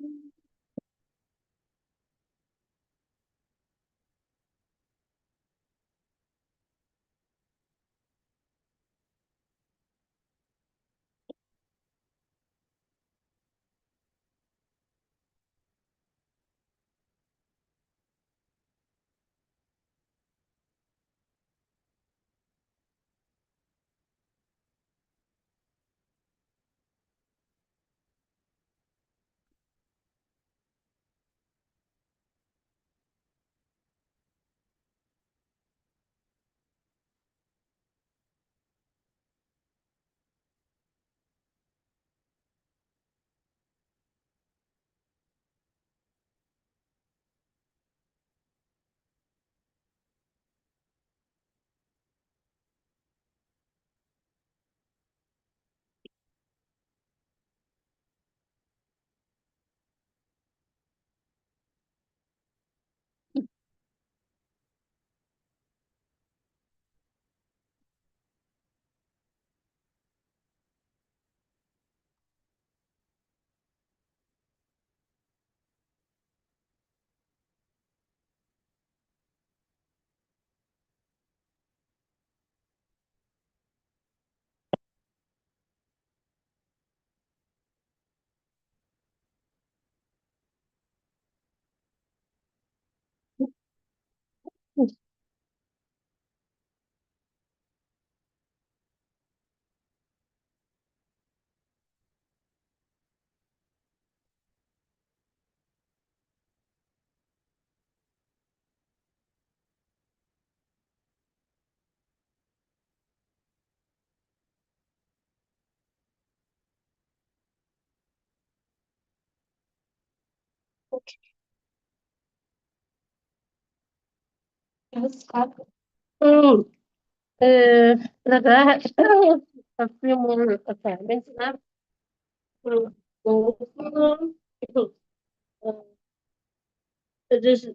Mm, like I had a few more assignments left to go through them. Uh, just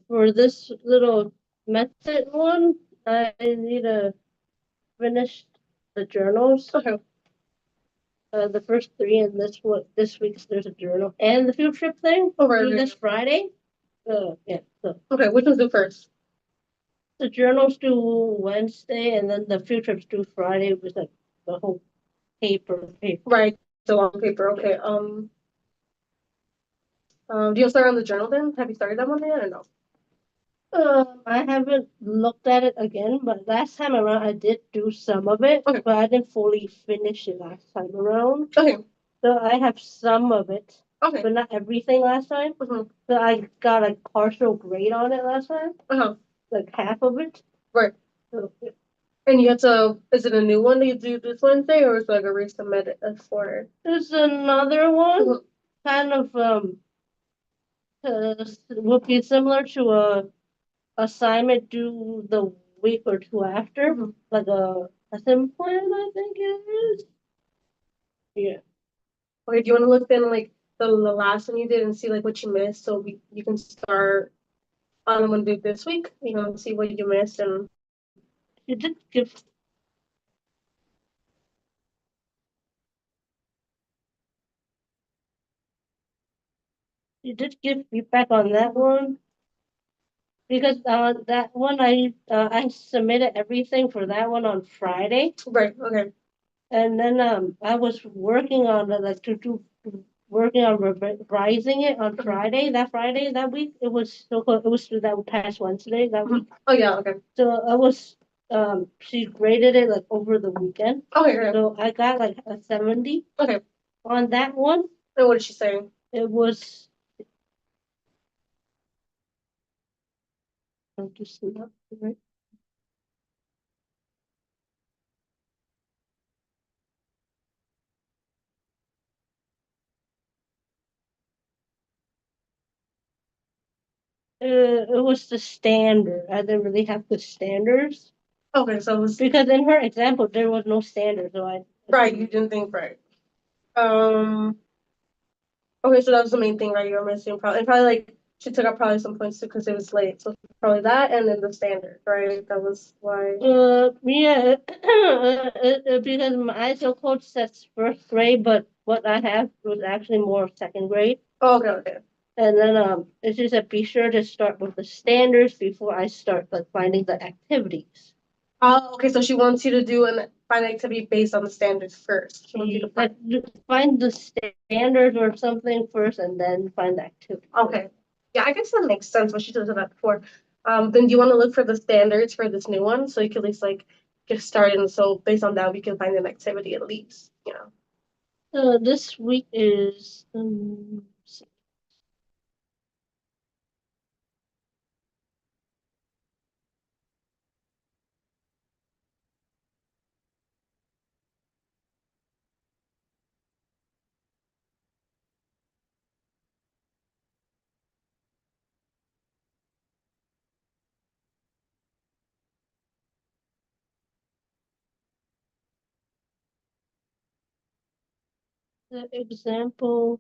for this little method one, I need to finish the journals. Okay. The first three, and this week's there's a journal and the field trip thing. Oh, right. This Friday. Yeah. So. Okay, which one's due first? The journals due Wednesday, and then the field trip's due Friday. With like the whole paper. Right. So on paper. Okay. Do you start on the journal then? Have you started that one yet or no? I haven't looked at it again, but last time around I did do some of it, okay. But I didn't fully finish it last time around. Okay. So I have some of it, okay, but not everything last time. Mm-hmm. So I got a partial grade on it last time, like half of it. Right. So, yeah. And you have to, is it a new one that you do this Wednesday, or is it like a resubmit for it? There's another one, kind of, would be similar to a assignment due the week or two after, like a lesson plan, I think it is. Yeah. Okay, do you want to look then like the last one you did and see like what you missed, so you can start on the one due this week, see what you missed. And you did give feedback on that one. Because that one I submitted everything for that one on Friday. Right. Okay. And then I was working on like working on revising it on Friday. That week it was that past Wednesday that week. Oh yeah. Okay. So I was she graded it like over the weekend. Okay. Right. So I got like a 70. Okay. On that one. And what did she say? It was. I'm just not right. It was the standard. I didn't really have the standards. Okay, so it was because in her example there was no standard, so I. Right, you didn't think right. Okay, so that was the main thing, right? You were missing probably, and probably like she took out probably some points too because it was late. So probably that, and then the standard, right? That was why. Yeah, because my ISO coach says first grade, but what I have was actually more second grade. Oh, okay. And then it just said be sure to start with the standards before I start like finding the activities. Oh, okay. So she wants you to do and find an activity based on the standards first. She wants you to find the standards or something first, and then find the activity. Okay. Yeah, I guess that makes sense. What she does that before. Then do you want to look for the standards for this new one so you can at least like get started? And so based on that, we can find an activity at least. You know. This week is the example.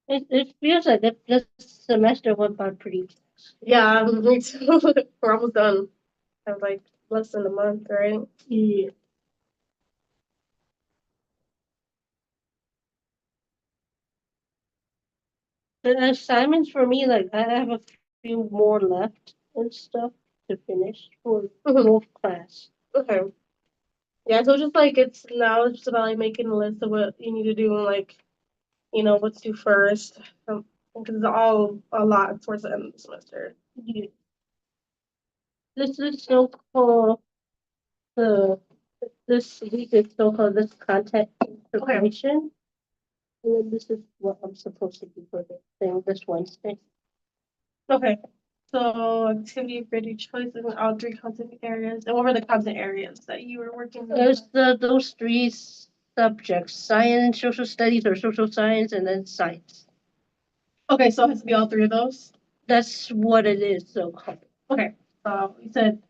It feels like this semester went by pretty fast. Yeah, me too. We're almost done. I have like less than a month, right? Yeah. The assignments for me, like I have a few more left and stuff to finish for both class. Okay. Yeah, so just like it's now it's just about like making a list of what you need to do and like, you know, what to do first. Because it's all a lot towards the end of the semester. Yeah. This is so called the this week is so called this content information. And then this is what I'm supposed to do for the thing this Wednesday. Okay. So activity creative choices in all three content areas. And what were the content areas that you were working on? There's those three subjects: science, social studies, or social science, and then science. Okay, so it has to be all three of those? That's what it is so called. Okay. So you said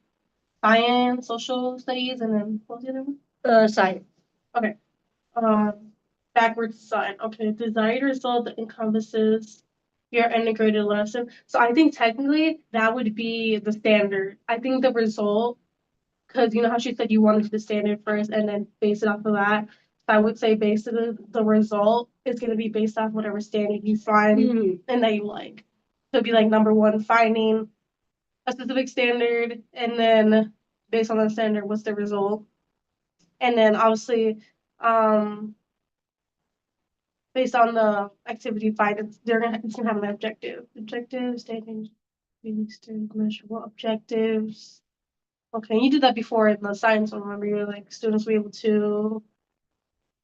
science, social studies, and then what was the other one? Science. Okay. Backwards sign. Okay. Desired result that encompasses your integrated lesson. So I think technically that would be the standard. I think the result, because you know how she said you wanted the standard first and then base it off of that. So I would say basically the result is going to be based off whatever standard you find and that you like. So it'd be like number one, finding a specific standard, and then based on that standard, what's the result? And then obviously, based on the activity find, it's gonna have an objective. Objective, stating realistic, measurable objectives. Okay, you did that before in the science one. Remember, you were like students were able to.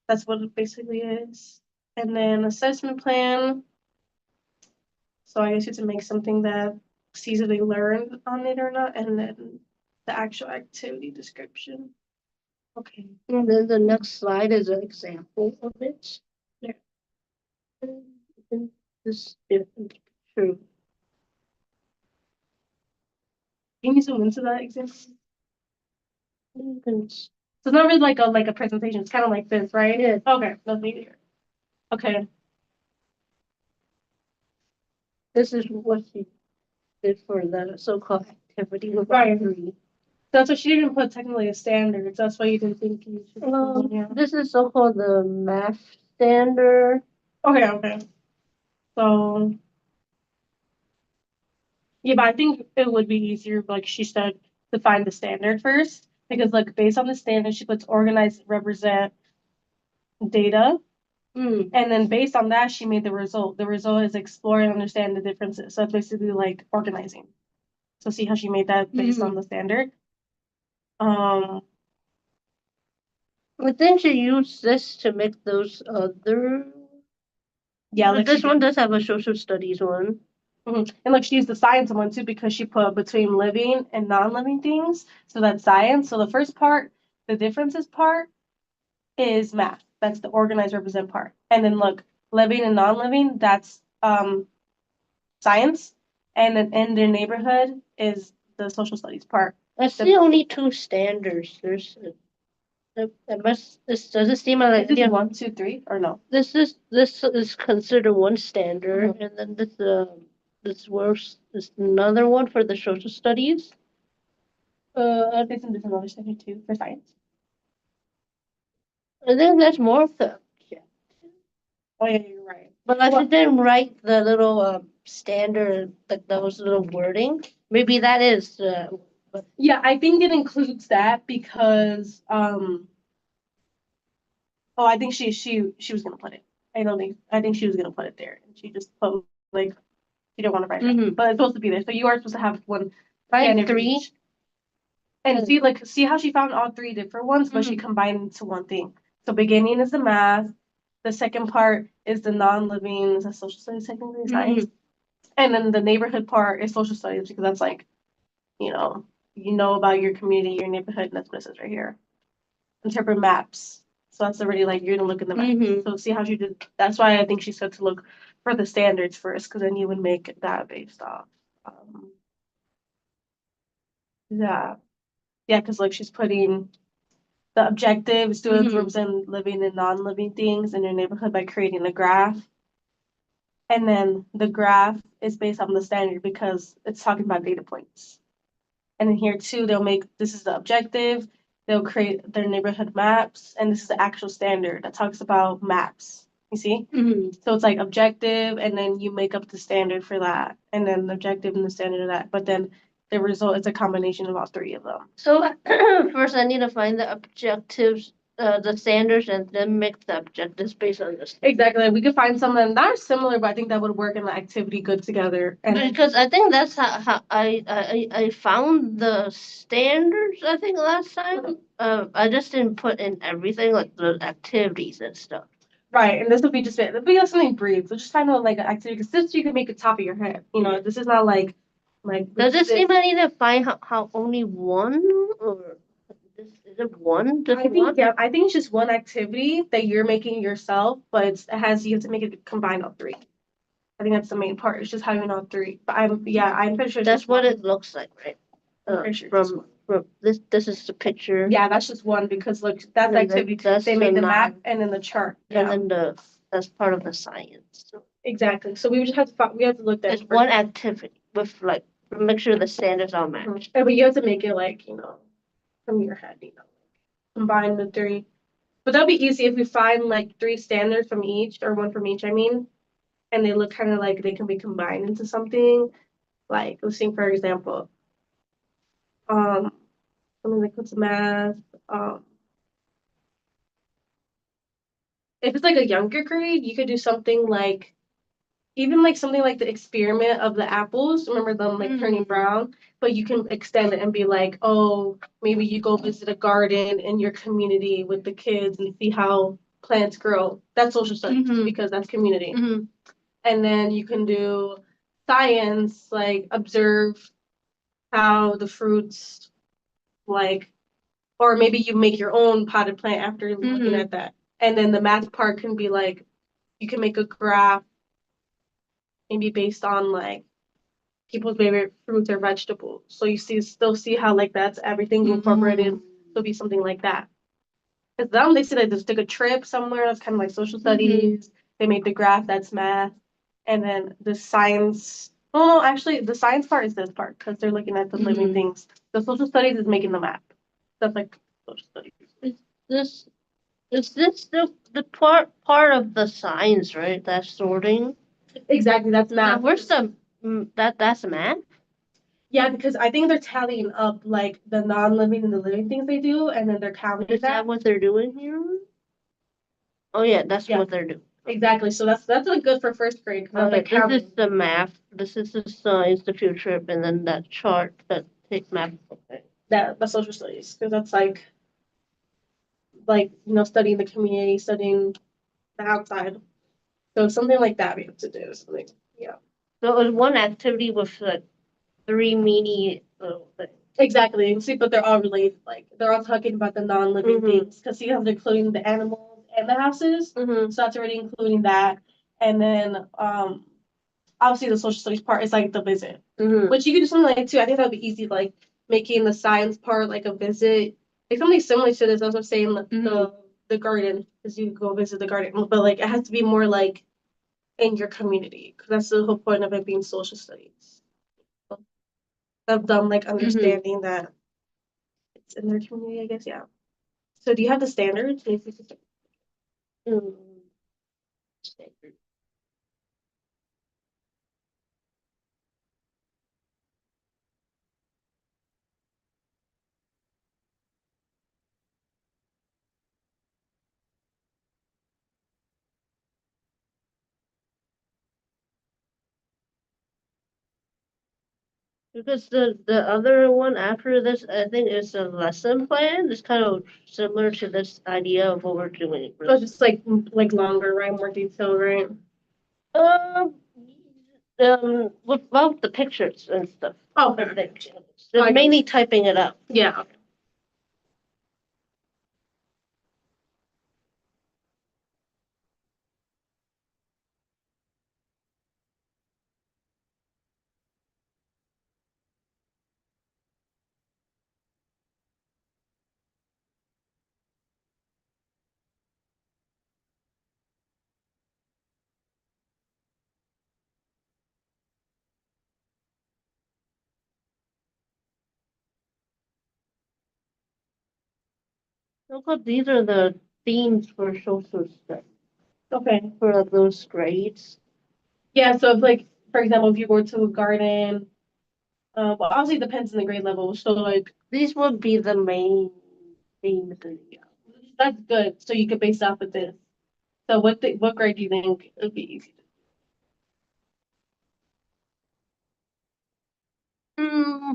That's what it basically is. And then assessment plan. So I guess you have to make something that sees if they learned on it or not, and then the actual activity description. Okay. And then the next slide is an example of it. Yeah. And this is true. Can you zoom into that example? So it's not really like a presentation. It's kind of like this, right? Yeah. Okay, nothing here. Okay. This is what she did for the so-called activity. Right. That's what she didn't put technically as standards. That's why you didn't think you should. This is so-called the math standard. Okay. So yeah, but I think it would be easier, like she said, to find the standard first because like based on the standard, she puts organize, represent data, and then based on that, she made the result. The result is explore and understand the differences. So it's basically like organizing. So see how she made that based on the standard. Um, I think she used this to make those other. yeah, But like this she one did. does have a social studies one. And like she used the science one too because she put between living and non-living things. So that's science. So the first part, the differences part, is math. That's the organize represent part. And then look, living and non-living, that's science. And then in their neighborhood is the social studies part. I see only two standards. There's it must this does it seem like Is this 1, 2, 3 or no? this is considered one standard, and then this works is another one for the social studies. I think some different other standard too for science. I think that's more of the. Oh yeah, you're right. But I didn't write the little standard, like those little wording. Maybe that is. Yeah, I think it includes that because oh, I think she was gonna put it. I think she was gonna put it there, and she just put like she didn't want to write it, but it's supposed to be there. So you are supposed to have one Right, three. and see how she found all three different ones, but she combined into one thing. So beginning is the math, the second part is the non-living, is that social studies technically science, and then the neighborhood part is social studies because that's like you know about your community, your neighborhood, and that's what it says right here. Interpret maps. So that's already like you're gonna look in the map. So see how she did. That's why I think she said to look for the standards first, because then you would make that based off. Um, yeah, yeah, because like she's putting the objective students represent living and non-living things in your neighborhood by creating a graph, and then the graph is based on the standard because it's talking about data points. And then here too, they'll make this is the objective. They'll create their neighborhood maps, and this is the actual standard that talks about maps. You see? So it's like objective, and then you make up the standard for that, and then the objective and the standard of that. But then the result is a combination of all three of them. So first, I need to find the objectives, the standards, and then make the objectives based on this. Exactly. We could find something that are similar, but I think that would work in the activity good together. And because I think that's how I found the standards. I think last time. I just didn't put in everything like the activities and stuff. Right, and this would be just something brief. So just find out like an activity because this you can make it top of your head. You know, this is not like Does it seem I need to find how only one or is it one? Just I think yeah, I think it's just one activity that you're making yourself, but it has you have to make it combine all three. I think that's the main part. It's just having all three. But I'm pretty sure that's what it looks like, right? I'm pretty sure from this is the picture. Yeah, that's just one because look, that's the activity. They made the map and then the chart. And then that's part of the science. Exactly. So we would just have to we have to look at it's one activity with like make sure the standards are matched. But you have to make it like, from your head, combine the three. But that'll be easy if we find like three standards from each or one from each, I mean, and they look kind of like they can be combined into something. Like let's think for example, something like what's math, if it's like a younger grade, you could do something like even like something like the experiment of the apples. Remember them like turning brown, but you can extend it and be like, oh, maybe you go visit a garden in your community with the kids and see how plants grow. That's social studies because that's community. And then you can do science, like observe how the fruits like, or maybe you make your own potted plant after looking at that. And then the math part can be like, you can make a graph maybe based on like people's favorite fruits or vegetables. So you still see how like that's everything incorporated. So it'll be something like that. Because them they say like just took a trip somewhere that's kind of like social studies. They made the graph that's math, and then the science. Oh no, actually the science part is this part because they're looking at the living things. The social studies is making the map. That's like social studies. This Is this the part of the science, right? That sorting. Exactly, that's Now, math. where's the that's math? Yeah, because I think they're tallying up like the non-living and the living things they do, and then they're counting Is that what they're doing here? Oh yeah, that's Yeah, what they're doing. exactly. So that's like good for first grade because that's like This is counting. the math. This is the science, the field trip, and then that chart that takes math. Okay. That the social studies because that's like studying the community, studying the outside. So something like that we have to do. Something, yeah. So it was one activity with like three mini little things. Exactly. See, but they're all related. Like they're all talking about the non-living things because see how they're including the animals and the houses. So that's already including that. And then obviously the social studies part is like the visit, which you could do something like too. I think that would be easy, like making the science part like a visit, like something similar to this. As I'm saying, the garden, because you go visit the garden, but like it has to be more like in your community because that's the whole point of it being social studies. Of them like understanding that it's in their community, I guess. Yeah. So do you have the standards? Mm. Because the other one after this, I think, is a lesson plan. It's kind of similar to this idea of what we're doing. Oh, just like longer, right? More detail, right? Um, without the pictures and stuff. Oh, I okay. think they're mainly typing it up. Yeah. Look up, these are the themes for social studies Okay. for those grades. Yeah. So if like, for example, if you go to a garden, well, obviously it depends on the grade level. So like these would be the main themes. Yeah, that's good. So you could base off of this. So what grade do you think would be easy? Hmm,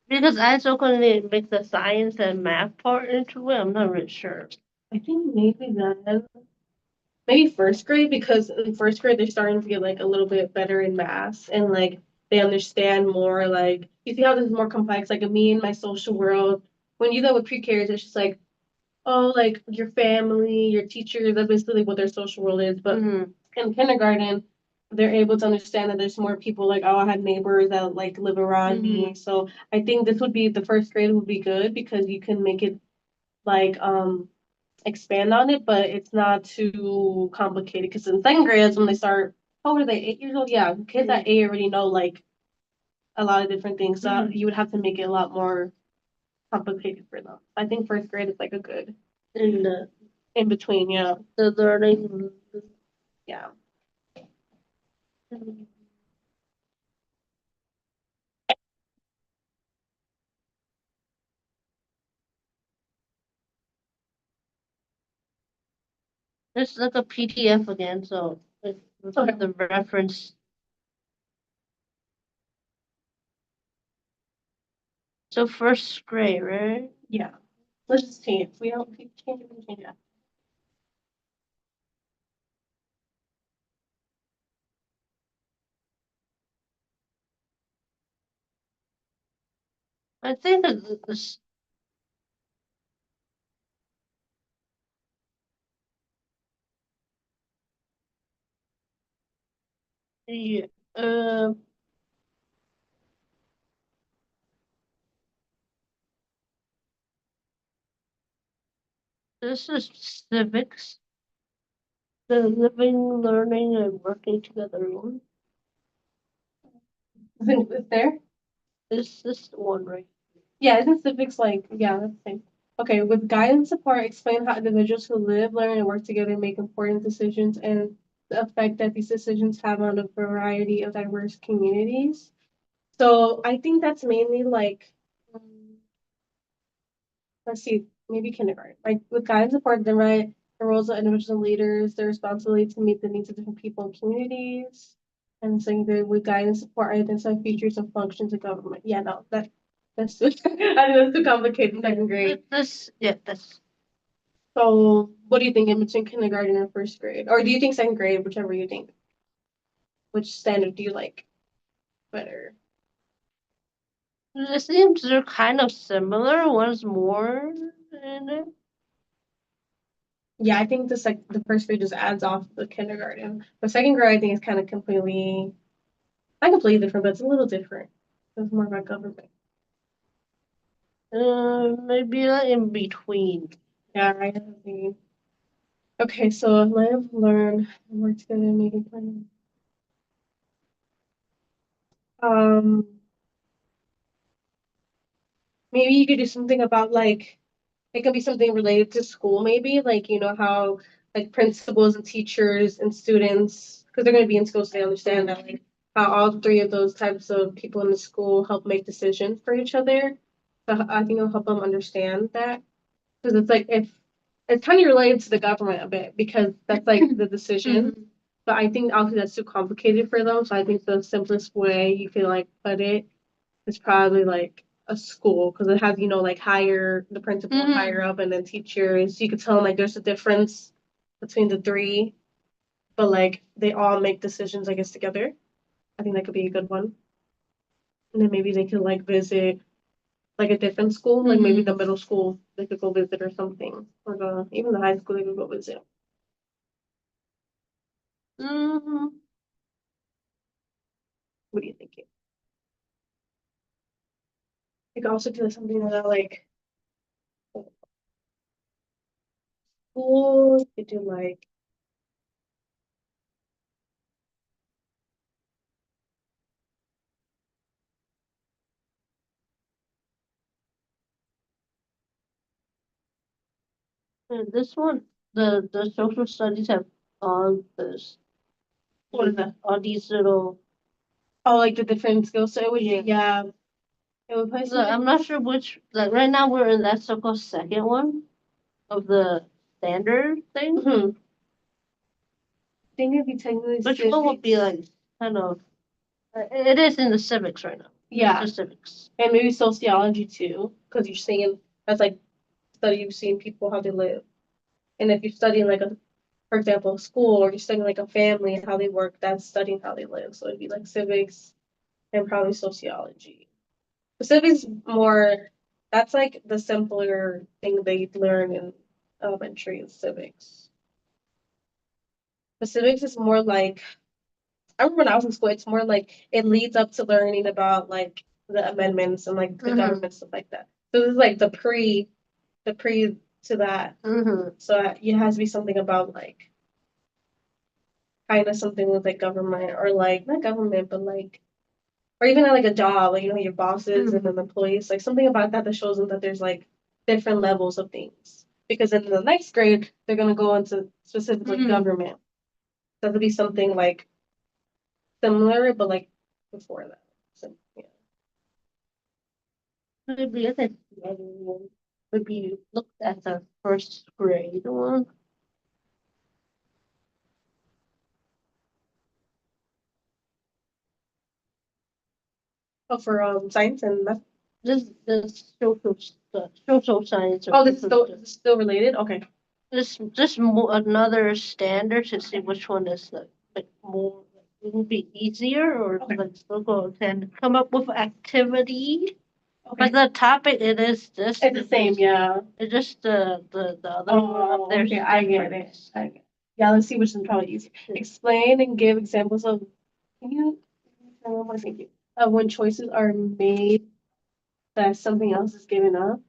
because I also couldn't make the science and math part into it. I'm not really sure. I think maybe first grade because in first grade they're starting to get like a little bit better in math and like they understand more. Like you see how this is more complex. Like me and my social world. When you go with pre-K, it's just like like your family, your teachers. That's basically what their social world is. But in kindergarten, they're able to understand that there's more people. Like I had neighbors that like live around me. So I think this would be the first grade would be good because you can make it like expand on it, but it's not too complicated. Because in second grade is when they start. How old are they? 8 years old? Yeah, kids at 8 already know like a lot of different things. So you would have to make it a lot more complicated for them. I think first grade is like a good In the in between. Yeah. the learning. Yeah. It's like a PDF again, so it's Okay. the reference. So first grade, right? Yeah. Let's just change it. If we don't change it, we can change it. I think that this. Yeah. This is civics. The living, learning, and working together one. Is it there? This one right. Yeah, isn't civics like, yeah, that's the same. Okay, with guidance support, explain how individuals who live, learn, and work together make important decisions and the effect that these decisions have on a variety of diverse communities. So I think that's mainly like, um, let's see, maybe kindergarten. Like with guidance support, the roles of individual leaders, their responsibility to meet the needs of different people and communities. And second grade, with guidance support, identify features and functions of government. Yeah, no, that's I think that's too complicated in second grade. That's So what do you think in between kindergarten and first grade? Or do you think second grade, whichever you think? Which standard do you like better? it seems they're kind of similar. One's more in it. Yeah, I think the first grade just adds off the kindergarten. But second grade I think is kind of completely not completely different, but it's a little different. It's more about government. Maybe like in between. Yeah, right. Okay, so live, learn, and work together and make a plan. Um, maybe you could do something about like it could be something related to school, maybe like you know how like principals and teachers and students, because they're going to be in school, so they understand that like how all three of those types of people in the school help make decisions for each other. So I think it'll help them understand that because it's like if it's kind of related to the government a bit because that's like the decision. But I think obviously that's too complicated for them. So I think the simplest way you could like put it is probably like a school because it has, you know, like higher the principal higher up and then teachers. You could tell them like there's a difference between the three, but like they all make decisions, I guess, together. I think that could be a good one. And then maybe they could like visit like a different school, like maybe the middle school they could go visit or something. Or the even the high school they could go visit. Mm-hmm. What do you think? You could also do something that like school, you could do like This one, the social studies have all this, what is that? all these little. Oh, like the different skill set. Would Yeah. yeah. It would probably Look, I'm not sure which. Like right now, we're in that so-called second one of the standard thing. I think it'd be technically Which one would be like kind of? It is in the civics right now. yeah, The civics. and maybe sociology too, because you're seeing that's like studying seeing people how they live. And if you're studying like a, for example, school or you're studying like a family and how they work, that's studying how they live. So it'd be like civics and probably sociology. The civics more that's like the simpler thing they learn in elementary is civics. The civics is more like I remember when I was in school, it's more like it leads up to learning about like the amendments and like the government stuff like that. So this is like the pre to that. So it has to be something about like kind of something with like government or like not government, but like or even like a job, like you know your bosses and then employees, like something about that that shows them that there's like different levels of things. Because in the next grade, they're gonna go into specifically government. So it'll be something like similar, but like before that. So yeah. Maybe I think the other one. Maybe look at the first grade one. Oh, for science and math. This social stuff, social science. Oh, this is still related. Okay. Just another standard to see which one is like more. It would be easier or Okay. like local can come up with activity. Okay. But the topic it is this. It's the same, yeah. It's just the other one up there. Okay, I get it. I get it. Yeah, let's see which is probably easier. Explain and give examples of. Can you? One more, thank you. Of when choices are made that something else is given up.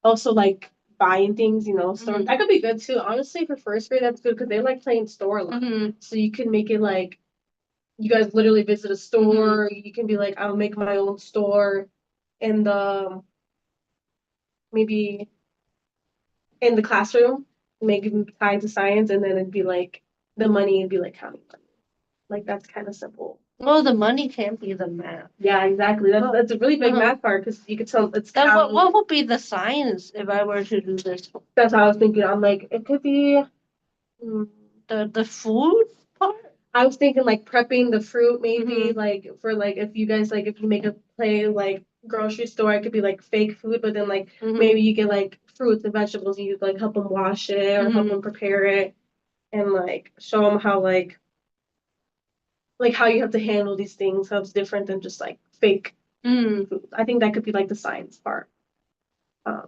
Also, like buying things, you know, store that could be good too. Honestly, for first grade, that's good because they like playing store a lot. So you can make it like you guys literally visit a store. You can be like, I'll make my own store, and maybe in the classroom, make it tied to science, and then it'd be like the money would be like counting money. Like that's kind of simple. Oh, the money can't be the math. Yeah, exactly. That's a really big math part because you could tell it's Then counting. what would be the science if I were to do this? That's how I was thinking. I'm like, it could be. The food part? I was thinking like prepping the fruit, maybe like for like if you guys like if you make a play like grocery store, it could be like fake food, but then like maybe you get like fruits and vegetables, and you like help them wash it or help them prepare it, and like show them how like how you have to handle these things, how it's different than just like fake food. I think that could be like the science part. Um,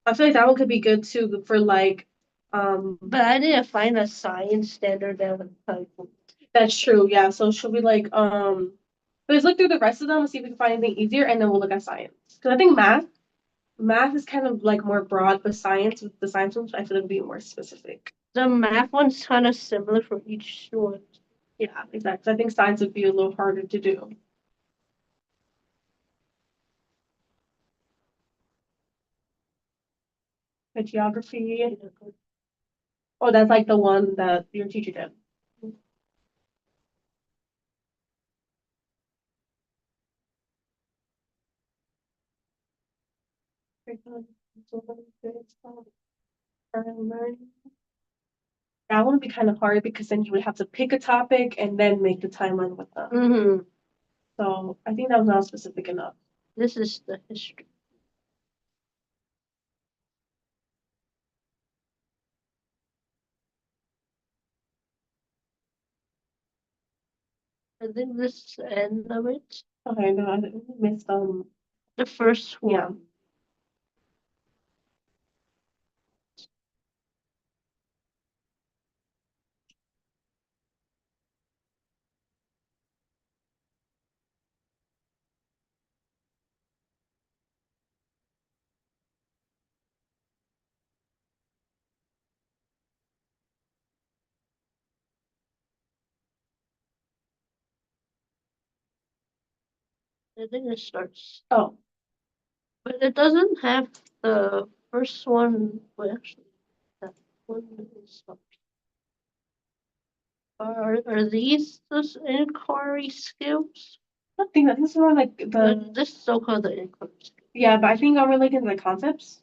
I feel like that one could be good too for like. But I need to find a science standard that would help. That's true. Yeah. So should we like let's look through the rest of them and see if we can find anything easier, and then we'll look at science. Because I think math is kind of like more broad, but science with the science ones, I feel like would be more specific. The math one's kind of similar for each one. Yeah, exactly. I think science would be a little harder to do. The geography. Oh, that's like the one that your teacher did. That one would be kind of hard because then you would have to pick a topic and then make the timeline with them. So I think that was not specific enough. This is the history. I think this is the end of it. Okay, no, I missed the first one. Yeah. I think it starts. Oh. But it doesn't have the first one. Well, actually, that one is up. Are these the inquiry skills? I think that this is more like the This is so-called the inquiry skills. yeah, but I think I'm really into the concepts.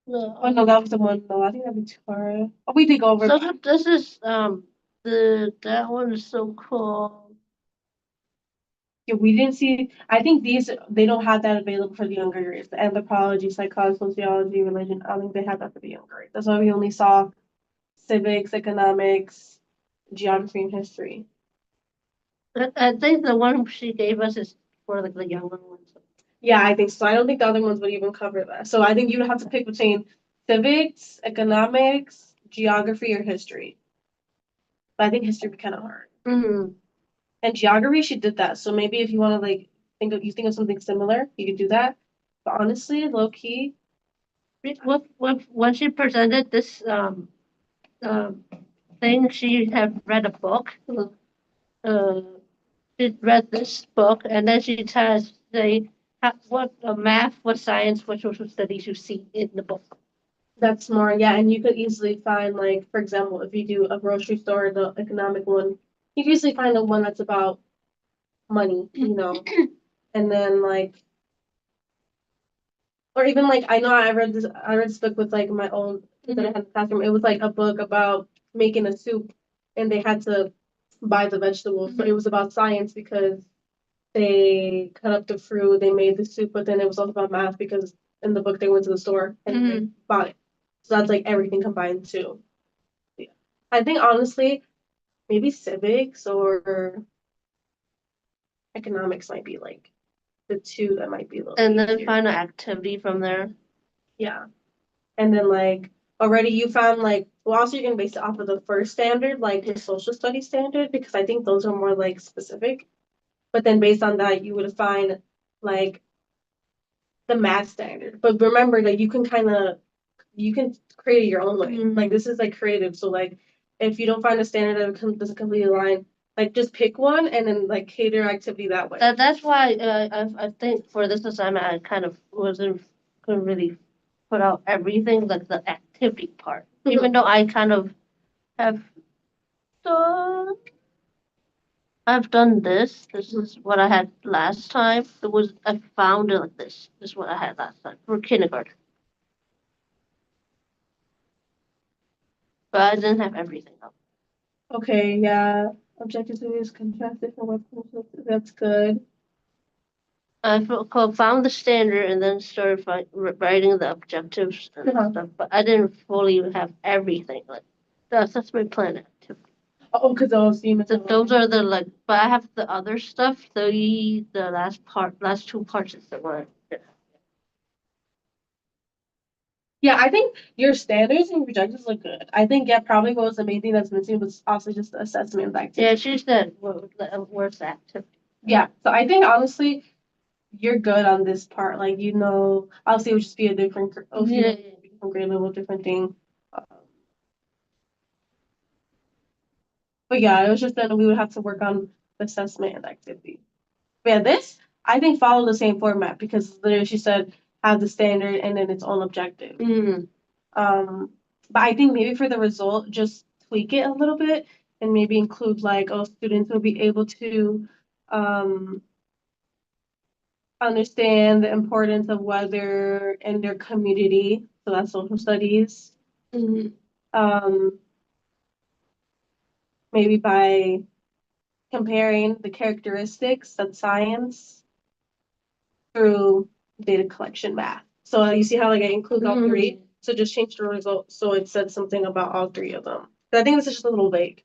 No, Oh no, that was the one. No, I think that'd be too hard. Oh, we did go over. So this is that one is so cool. Yeah, we didn't see. I think these they don't have that available for the younger grades. The anthropology, psychology, sociology, religion. I don't think they have that for the younger grades. That's why we only saw civics, economics, geography, and history. I think the one she gave us is for like the younger ones. Yeah, I think so. I don't think the other ones would even cover that. So I think you would have to pick between civics, economics, geography, or history. But I think history would be kind of hard. And geography, she did that. So maybe if you want to like think of something similar, you could do that. But honestly, low key. When she presented this thing, she had read a book. She read this book, and then she tells say what math, what science, what social studies you see in the book. That's smart, yeah. And you could easily find like, for example, if you do a grocery store, the economic one, you can easily find the one that's about money, and then like, or even like I know I read this book with like my own that I had in the classroom. It was like a book about making a soup, and they had to buy the vegetables. So it was about science because they cut up the fruit, they made the soup, but then it was also about math because in the book they went to the store and they bought it. So that's like everything combined too. Yeah. I think honestly, maybe civics or economics might be like the two that might be a little And easier. then find an activity from there. Yeah. And then like already you found like well also you can base it off of the first standard, like the social studies standard, because I think those are more like specific. But then based on that you would find like the math standard. But remember that you can create it your own way. Like this is like creative. So like if you don't find a standard that doesn't completely align, Like just pick one and then like cater activity that way. That's why I think for this assignment I kind of couldn't really put out everything like the activity part, even though I kind of have done I've done this. This is what I had last time. It was I found it like this. This is what I had last time for kindergarten, but I didn't have everything up. Okay, yeah. Objectives is contrast different weapons. That's good. I found the standard and then started writing the objectives and stuff, but I didn't fully have everything. Like the assessment plan activity. Oh, because those you missed Those are the like, but I have the other stuff. The last two parts is the one. Yeah, I think your standards and projections look good. I think yeah, probably what was the main thing that's missing was also just the assessment activity. Yeah, she said, where's the activity? Yeah, so I think honestly, you're good on this part. Like you know, obviously it would just be a different, Yeah. different grade level, different thing. But yeah, it was just that we would have to work on the assessment and activity. But yeah, this I think follow the same format because literally she said have the standard and then its own objective. Mm. But I think maybe for the result, just tweak it a little bit and maybe include like, oh, students will be able to understand the importance of weather in their community. So that's social studies. Mm-hmm. Maybe by comparing the characteristics of science through data collection math. So you see how like I include all three. So just change the result so it said something about all three of them. But I think this is just a little vague.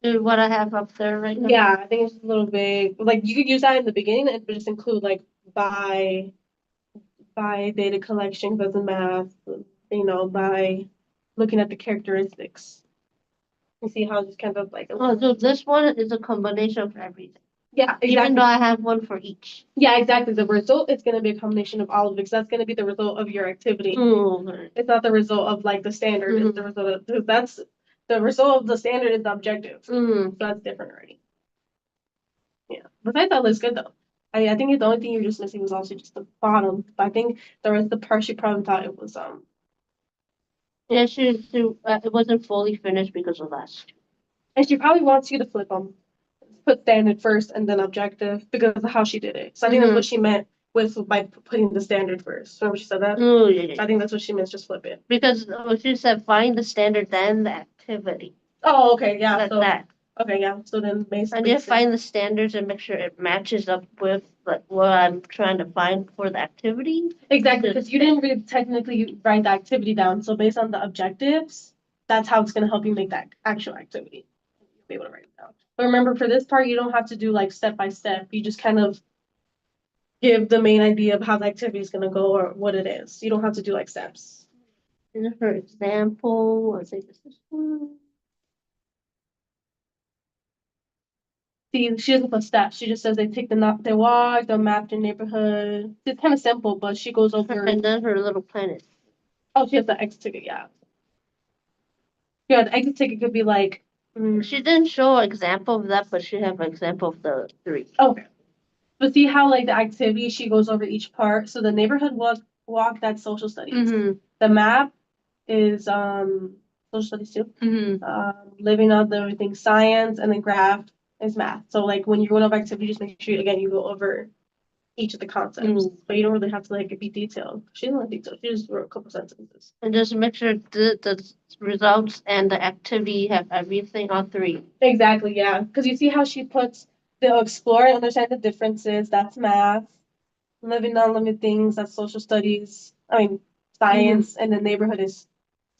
What I have up there right now. Yeah, I think it's a little vague. Like you could use that in the beginning and just include like by data collection, but the math, by looking at the characteristics. You see how it's kind of like Oh, so this one is a combination of everything. Yeah, exactly. Even though I have one for each. Yeah, exactly. The result is going to be a combination of all of it because that's going to be the result of your activity. It's not the result of like the standard. It's the result of that's the result of the standard is the objective. So that's different already. Yeah. Besides that looks good though. I think the only thing you're just missing was also just the bottom. But I think the rest of the part she probably thought it was Yeah, it wasn't fully finished because of that. and she probably wants you to flip them. Put standard first and then objective because of how she did it. So I think that's what she meant with by putting the standard first. Remember she said that? Oh, yeah. I think that's what she meant, just flip it. Because she said find the standard then the activity. Oh, okay, yeah. Like so that. Okay, yeah. So then basically I need to find the standards and make sure it matches up with like what I'm trying to find for the activity. Exactly, because you didn't really technically write the activity down. So based on the objectives, that's how it's gonna help you make that actual activity. You'll be able to write it down. But remember, for this part, you don't have to do like step by step. You just kind of give the main idea of how the activity is gonna go or what it is. You don't have to do like steps. And for example, I think this is one. See, she doesn't put steps. She just says they walk, they'll map their neighborhood. It's kind of simple, but she goes over. And then her little planet. Oh, she has the exit ticket, yeah. Yeah, the exit ticket could be like. She didn't show an example of that, but she have an example of the three. Okay. But see how like the activity she goes over each part. So the neighborhood walk that's social studies. The map is social studies too. Living out the everything science and then graph is math. So like when you're going over activity, just make sure again you go over each of the concepts. But you don't really have to like be detailed. She didn't like detail. She just wrote a couple sentences. And just make sure the results and the activity have everything on three. Exactly, yeah. Because you see how she puts the explore and understand the differences, that's math. Living non-living things, that's social studies. I mean science, and the neighborhood is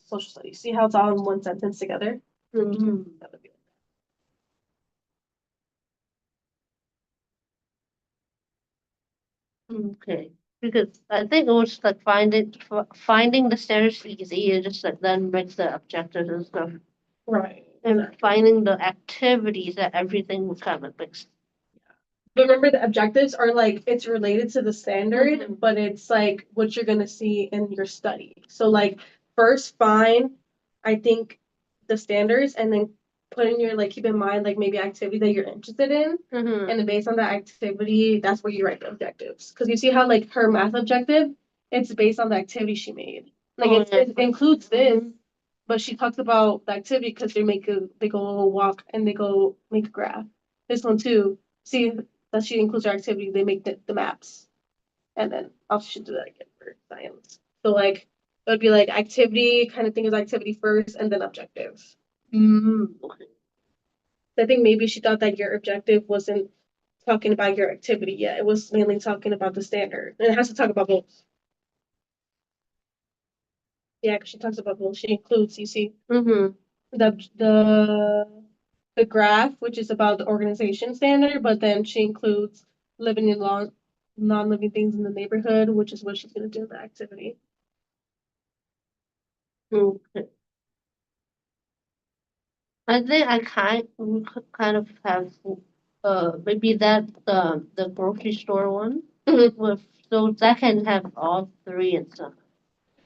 social studies. See how it's all in one sentence together? That would be Okay, because I think it was like finding the standards easy, and just like then makes the objectives and stuff. right. And finding the activities that everything was kind of mixed. But remember, the objectives are like it's related to the standard, but it's like what you're gonna see in your study. So like first find, I think, the standards, and then put in your like keep in mind like maybe activity that you're interested in, and then based on that activity, that's where you write the objectives. Because you see how like her math objective, it's based on the activity she made. Like it includes this, but she talks about the activity because they go walk and they go make a graph. This one too. See that she includes her activity, they make the maps. And then I'll should do that again for science. So like it would be like activity, kind of think of activity first and then objective. Okay. I think maybe she thought that your objective wasn't talking about your activity yet. It was mainly talking about the standard. And it has to talk about both. Yeah, because she talks about both. She includes, you see, the graph, which is about the organization standard, but then she includes living in non-living things in the neighborhood, which is what she's gonna do in the activity. Okay. I think we could kind of have maybe that the grocery store one with so that can have all three and stuff.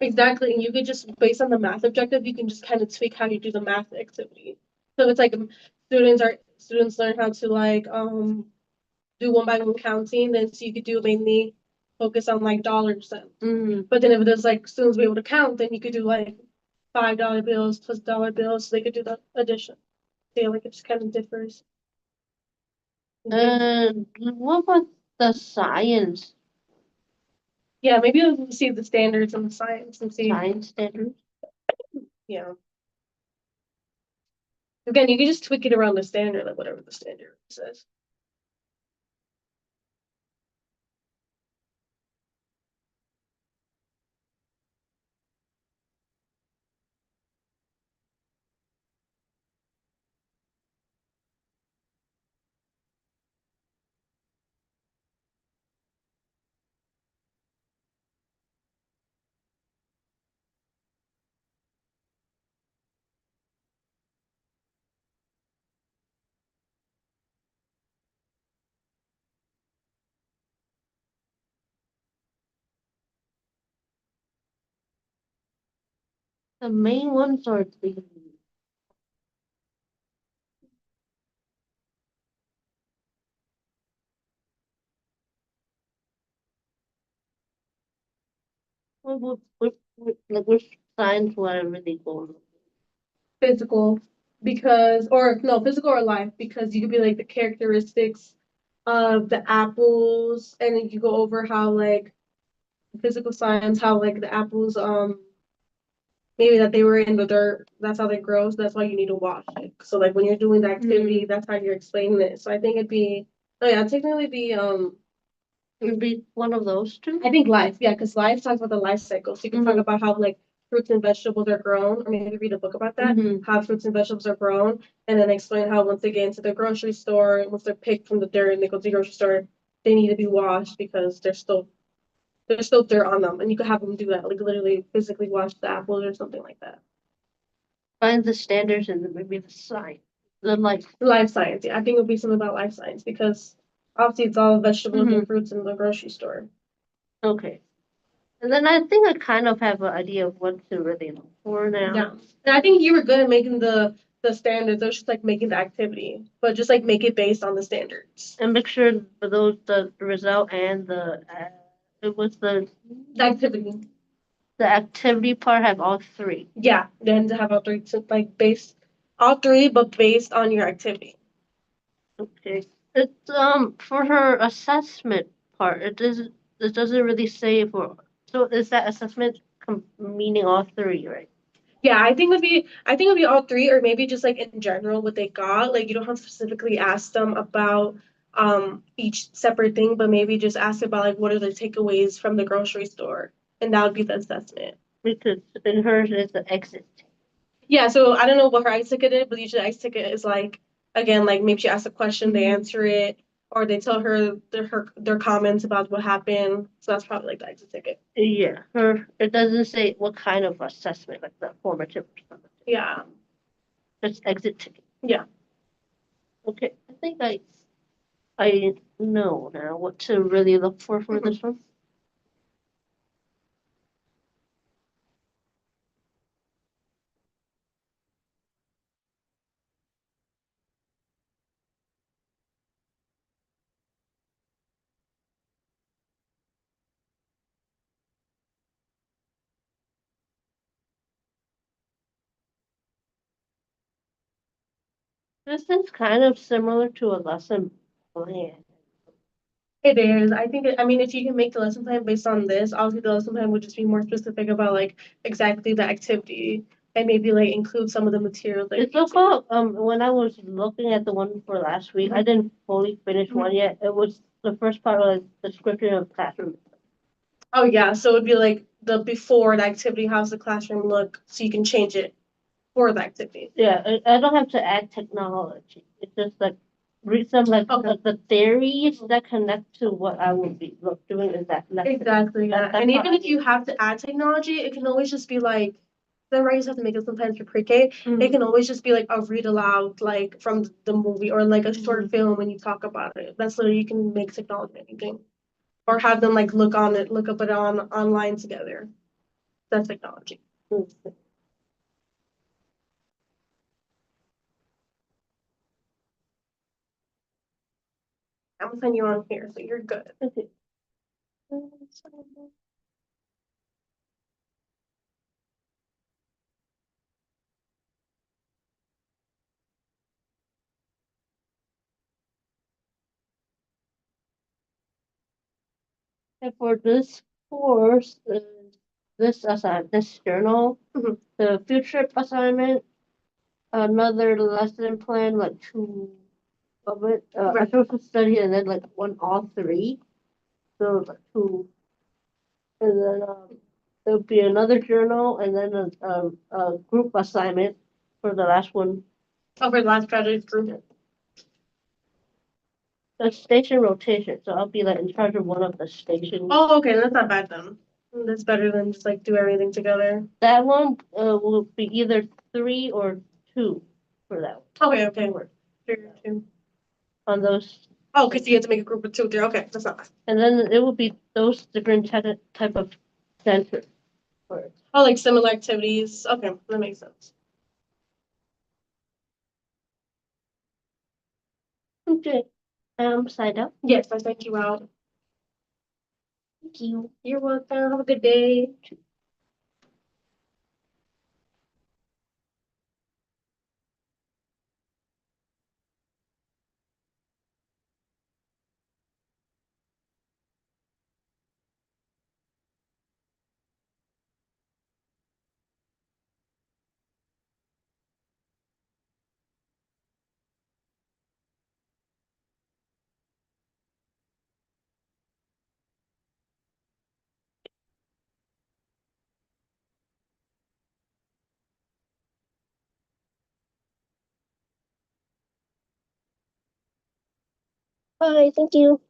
Exactly, and you could just based on the math objective, you can just kind of tweak how you do the math activity. So it's like students learn how to like do one by one counting, then so you could do mainly focus on like dollars then. But then if it is like students be able to count, then you could do like $5 bills plus dollar bills, so they could do the addition. Yeah, like it just kind of differs. What about the science? Yeah, maybe we'll see the standards and the science and see. Science standards? Yeah. Again, you can just tweak it around the standard, like whatever the standard says. The main ones are the like which science would I really go? Physical, because or no, physical or life, because you could be like the characteristics of the apples, and then you go over how like physical science, how like the apples maybe that they were in the dirt, that's how they grow, so that's why you need to wash it. So like when you're doing the activity, that's how you're explaining it. So I think it'd be technically be it would be one of those two. I think life, yeah, because life talks about the life cycle. So you can talk about how like fruits and vegetables are grown, or maybe read a book about that, how fruits and vegetables are grown, and then explain how once they get into the grocery store, once they're picked from the dirt and they go to the grocery store, they need to be washed because there's still dirt on them, and you could have them do that, like literally physically wash the apples or something like that. Find the standards and then maybe the science, the life science. Yeah, I think it would be something about life science because obviously it's all vegetables and fruits in the grocery store. Okay. And then I think I kind of have an idea of what to really look for now. Yeah. And I think you were good at making the standards. It was just like making the activity, but just like make it based on the standards. And make sure for those the result and it was the activity. The activity part have all three. Yeah, then to have all three to like base all three, but based on your activity. Okay. It's for her assessment part. It doesn't really say for. So is that assessment meaning all three, right? Yeah, I think it'd be all three, or maybe just like in general what they got. Like you don't have to specifically ask them about each separate thing, but maybe just ask about like what are the takeaways from the grocery store, and that would be the assessment. Because in hers is the exit. Yeah, so I don't know what her ice ticket is, but usually ice ticket is like again, like maybe she asks a question, they answer it, or they tell her their comments about what happened. So that's probably like the exit ticket. Yeah, it doesn't say what kind of assessment, like the formative or something. Yeah. Just exit ticket. Yeah. Okay, I think I know now what to really look for this one. This is kind of similar to a lesson plan. It is. I think, I mean, if you can make the lesson plan based on this, obviously the lesson plan would just be more specific about like exactly the activity and maybe like include some of the materials like It's okay. When I was looking at the one for last week, I didn't fully finish one yet. It was the first part was description of classroom. oh yeah, so it would be like the before the activity, how's the classroom look, so you can change it for the activity. Yeah, I don't have to add technology. It's just like read some like Okay. the theories that connect to what I will be doing in that lesson. Exactly, yeah. That's And how even I if you have to add technology, it can always just be like, then right, you just have to make it sometimes for pre-K. It can always just be like a read aloud, like from the movie or like a short film when you talk about it. That's literally you can make technology anything. Or have them like look up it on online together. That's technology. I'm gonna send you on here, so you're good. Okay. And for this course, this journal, the field trip assignment, another lesson plan, like two of it, a Right. social study, and then like one all three. So like two, and then there'll be another journal, and then a group assignment for the last one. Over the last project group. The station rotation, so I'll be like in charge of one of the stations. Oh, okay, that's not bad then. That's better than just like do everything together. That one will be either 3 or 2 for that one. Okay, okay. Two. On those. Oh, because you have to make a group of two, three. Okay, that's not bad. And then it will be those different type of centers for it. Oh, like similar activities. Okay, that makes sense. Okay. Sign up. Yes, I thank you out. Thank you. You're welcome. Have a good day. Bye. Thank you.